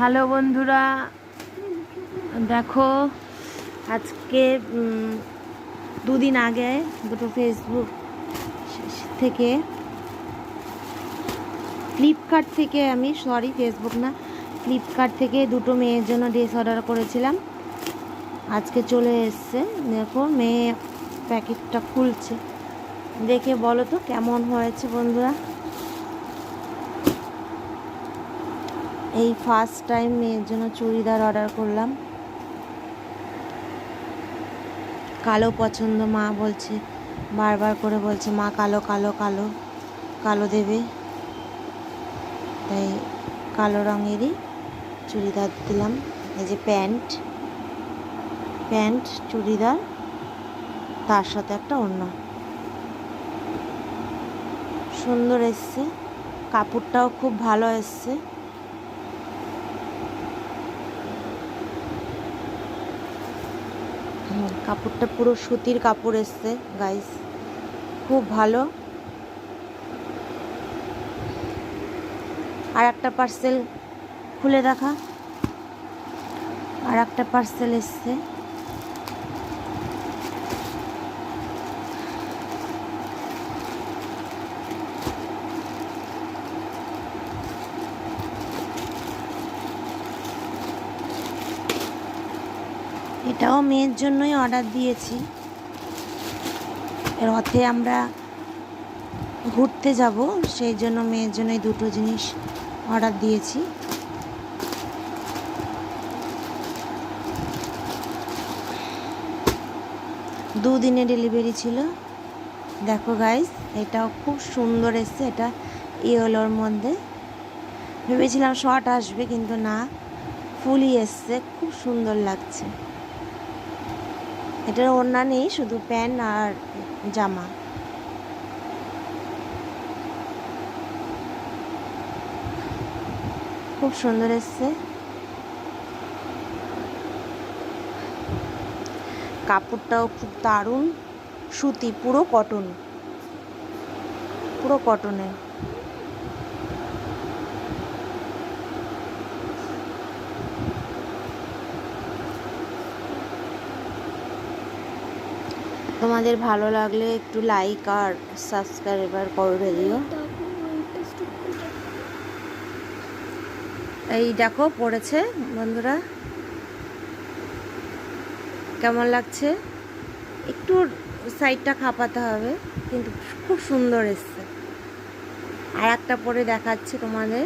Hello বন্ধুরা, দেখো আজকে দুদিন আগে দুটো ফেসবুক থেকে ফ্লিপকার্ট থেকে ফেসবুক না ফ্লিপকার্ট থেকে দুটো মেয়ের জন্য ড্রেস অর্ডার করেছিলাম। আজকে চলে এসছে। দেখো মেয়ে প্যাকেটটা খুলছে, দেখে বলো তো কেমন হয়েছে বন্ধুরা। এই ফার্স্ট টাইম মেয়ের জন্য চুড়িদার অর্ডার করলাম। কালো পছন্দ, মা বলছে, বারবার করে বলছে মা কালো কালো কালো কালো দেবে, তাই কালো রঙেরই চুড়িদার দিলাম। এই যে প্যান্ট চুড়িদার, তার সাথে একটা ওড়না, সুন্দর এসছে। কাপড়টাও খুব ভালো এসছে। কাপড়টা পুরো সুতির কাপড় এসছে গাইস, খুব ভালো। আর একটা পার্সেল খুলে দেখা, আর একটা পার্সেল এসছে। এটাও মেয়ের জন্যই অর্ডার দিয়েছি। রথে আমরা ঘুরতে যাব, সেই জন্য মেয়ের জন্য দুটো জিনিস অর্ডার দিয়েছি। দুদিনে ডেলিভারি ছিল। দেখো গাইস, এটাও খুব সুন্দর এসছে। এটা ইয়েলোর মধ্যে, ভেবেছিলাম শর্ট আসবে কিন্তু না, ফুলই এসছে, খুব সুন্দর লাগছে। এটার ওড়না নেই, শুধু প্যান্ট আর জামা। খুব সুন্দর এসছে। কাপড়টাও খুব দারুণ, সুতি, পুরো কটনের। তোমাদের ভালো লাগলে একটু লাইক আর সাবস্ক্রাইবার করে দিও। এই দেখো পড়েছে বন্ধুরা, কেমন লাগছে। একটু সাইডটা খাপাতে হবে, কিন্তু খুব সুন্দর এসছে। আর একটা পরে দেখাচ্ছি তোমাদের।